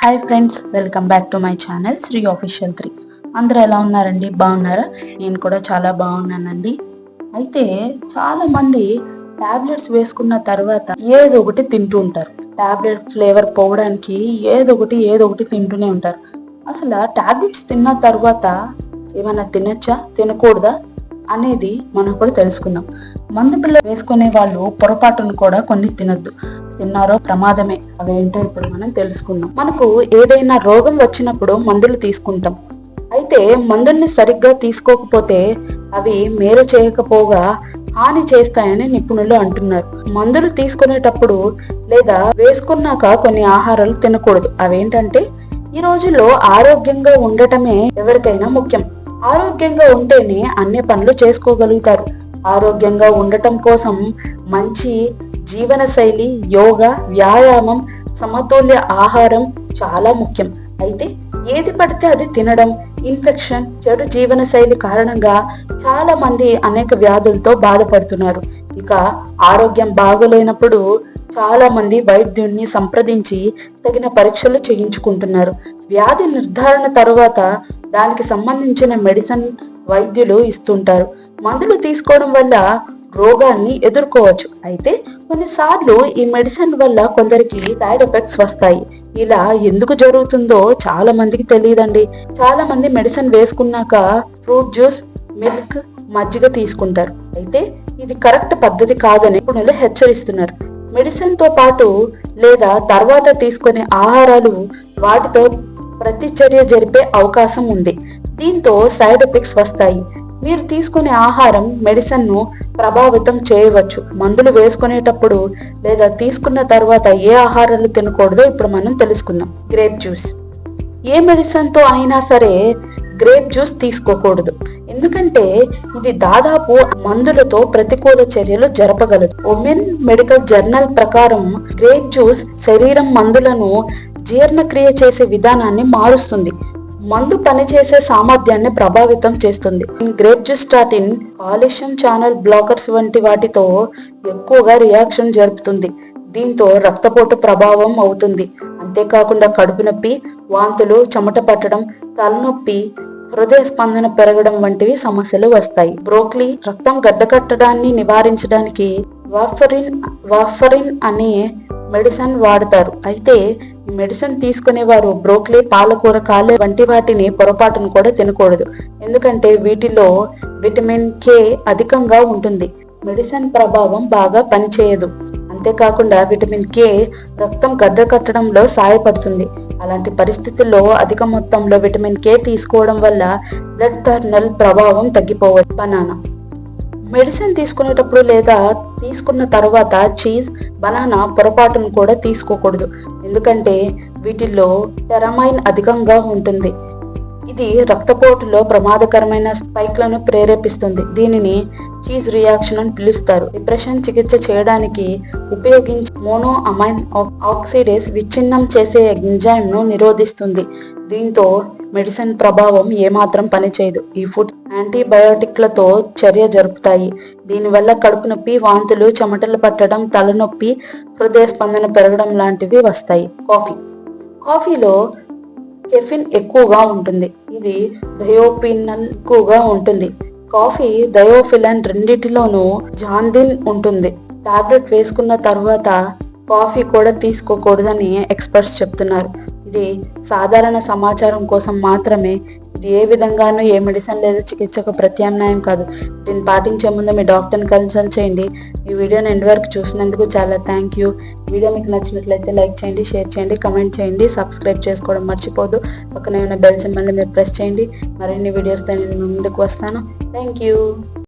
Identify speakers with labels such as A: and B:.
A: Hi friends, welcome back to my channel Shri official 3. అందరూ ఎలా ఉన్నారండి? బాగున్నారా? నేను కూడా చాలా బాగున్నానండి. అయితే చాలా మంది టాబ్లెట్స్ వేసుకున్న తర్వాత ఏదో ఒకటి తింటూ ఉంటారు. టాబ్లెట్ ఫ్లేవర్ పోవడానికి ఏదో ఒకటి తింటూనే ఉంటారు. అసలు టాబ్లెట్స్ తిన్న తర్వాత ఏమైనా తినొచ్చా, తినకూడదా అనేది మనం కూడా తెలుసుకుందాం. మందు పిల్ల వేసుకునే వాళ్ళు పొరపాటును కూడా కొన్ని తినొద్దు. తిన్నారో ప్రమాదమే. అవేంటో ఇప్పుడు మనం తెలుసుకుందాం. మనకు ఏదైనా రోగం వచ్చినప్పుడు మందులు తీసుకుంటాం. అయితే మందుల్ని సరిగ్గా తీసుకోకపోతే అవి మేలు చేయకపోగా హాని చేస్తాయని నిపుణులు అంటున్నారు. మందులు తీసుకునేటప్పుడు లేదా వేసుకున్నాక కొన్ని ఆహారాలు తినకూడదు. అవేంటంటే, ఈ రోజుల్లో ఆరోగ్యంగా ఉండటమే ఎవరికైనా ముఖ్యం. ఆరోగ్యంగా ఉంటేనే అన్ని పనులు చేసుకోగలుగుతారు. ఆరోగ్యంగా ఉండటం కోసం మంచి జీవన శైలి, యోగా, వ్యాయామం, సమతుల్య ఆహారం చాలా ముఖ్యం. అయితే ఏది పడితే అది తినడం, ఇన్ఫెక్షన్, చెడు జీవన శైలి కారణంగా చాలా మంది అనేక వ్యాధులతో బాధపడుతున్నారు. ఇక ఆరోగ్యం బాగోలేనప్పుడు చాలా మంది వైద్యుడిని సంప్రదించి తగిన పరీక్షలు చేయించుకుంటున్నారు. వ్యాధి నిర్ధారణ తర్వాత దానికి సంబంధించిన మెడిసిన్ వైద్యులు ఇస్తుంటారు. మందులు తీసుకోవడం వల్ల రోగాన్ని ఎదుర్కోవచ్చు. అయితే కొన్నిసార్లు ఈ మెడిసిన్ వల్ల కొందరికి సైడ్ ఎఫెక్ట్స్ వస్తాయి. ఇలా ఎందుకు జరుగుతుందో చాలా మందికి తెలియదండి. చాలా మంది మెడిసిన్ వేసుకున్నాక ఫ్రూట్ జ్యూస్, మిల్క్, మజ్జిగ తీసుకుంటారు. అయితే ఇది కరెక్ట్ పద్ధతి కాదని నిపుణులు హెచ్చరిస్తున్నారు. మెడిసిన్ తో పాటు లేదా తర్వాత తీసుకునే ఆహారాలు వాటితో ప్రతిచర్య జరిపే అవకాశం ఉంది. దీంతో సైడ్ ఎఫెక్ట్స్ వస్తాయి. మీరు తీసుకునే ఆహారం మెడిసిన్ ను ప్రభావితం చేయవచ్చు. మందులు వేసుకునేటప్పుడు లేదా తీసుకున్న తర్వాత ఏ ఆహారాలు తినకూడదో ఇప్పుడు మనం తెలుసుకుందాం. Grape juice. ఏ మెడిసిన్ తో అయినా సరే గ్రేప్ జ్యూస్ తీసుకోకూడదు. ఎందుకంటే ఇది దాదాపు మందులతో ప్రతికూల చర్యలు జరపగలదు. ఉమెన్ మెడికల్ జర్నల్ ప్రకారం గ్రేప్ జ్యూస్ శరీరం మందులను జీర్ణక్రియ చేసే విధానాన్ని మారుస్తుంది. మందు పనిచేసే సామర్థ్యాన్ని ప్రభావితం చేస్తుంది. Grape juice statin, calcium channel blockers వంటి వాటితో ఎక్కువగా రియాక్షన్ జరుపుతుంది. దీంతో రక్తపోటు ప్రభావం అవుతుంది. అంతేకాకుండా కడుపు నొప్పి, వాంతులు, చెమట పట్టడం, తలనొప్పి, హృదయ స్పందన పెరగడం వంటివి సమస్యలు వస్తాయి. బ్రోకలీ రక్తం గడ్డకట్టడాన్ని నివారించడానికి వార్ఫరిన్ అనే మెడిసిన్ వాడతారు. అయితే మెడిసిన్ తీసుకునేవారు బ్రోకలీ, పాలకూర, కాలే వంటి వాటిని పొరపాటును కూడా తినకూడదు. ఎందుకంటే వీటిలో విటమిన్ కే అధికంగా ఉంటుంది. మెడిసిన్ ప్రభావం బాగా పనిచేయదు. అంతేకాకుండా విటమిన్ కే రక్తం గడ్డ కట్టడంలో సహాయపడుతుంది. అలాంటి పరిస్థితుల్లో అధిక మొత్తంలో విటమిన్ కే తీసుకోవడం వల్ల బ్లడ్ థర్నల్ ప్రభావం తగ్గిపోవచ్చు. బనానా. మెడిసిన్ తీసుకునేటప్పుడు లేదా తీసుకున్న తర్వాత చీజ్, బనానా పొరపాటును కూడా తీసుకోకూడదు. ఎందుకంటే వీటిల్లో టెరమైన్ అధికంగా ఉంటుంది. ఇది రక్తపోటులో ప్రమాదకరమైన స్పైక్లను ప్రేరేపిస్తుంది. దీనిని చీజ్ రియాక్షన్ అని పిలుస్తారు. డిప్రెషన్ చికిత్స చేయడానికి ఉపయోగించే మోనో అమైన్ ఆక్సిడేస్ విచ్ఛిన్నం చేసే ఎంజైమ్ ను నిరోధిస్తుంది. దీంతో మెడిసిన్ ప్రభావం ఏమాత్రం పనిచేయదు. ఈ ఫుడ్ యాంటీబయోటిక్లతో చర్య జరుపుతాయి. దీనివల్ల కడుపు నొప్పి, వాంతులు, చెమటలు పట్టడం, తలనొప్పి, హృదయ స్పందన పెరగడం లాంటివి వస్తాయి. కాఫీలో కెఫిన్ ఎక్కువగా ఉంటుంది. ఇది థయోఫినల్ ఎక్కువగా ఉంటుంది. కాఫీ, థయోఫిలన్ రెండిటిలోనూ జాందిన్ ఉంటుంది. టాబ్లెట్ వేసుకున్న తర్వాత కాఫీ కూడా తీసుకోకూడదని ఎక్స్పర్ట్స్ చెప్తున్నారు. ఇది సాధారణ సమాచారం కోసం మాత్రమే. ఇది ఏ విధంగానూ ఏ మెడిసిన్ లేదా చికిత్సకు ప్రత్యామ్నాయం కాదు. దీన్ని పాటించే ముందు మీ డాక్టర్ని కన్సల్ట్ చేయండి. ఈ వీడియోని ఎండ్ వరకు చూసినందుకు చాలా థ్యాంక్ యూ. వీడియో మీకు నచ్చినట్లయితే లైక్ చేయండి, షేర్ చేయండి, కమెంట్ చేయండి, సబ్స్క్రైబ్ చేసుకోవడం మర్చిపోదు. పక్కనే ఉన్న బెల్ సింబల్ని మీరు ప్రెస్ చేయండి. మరిన్ని వీడియోస్తో నేను ముందుకు వస్తాను. Thank you.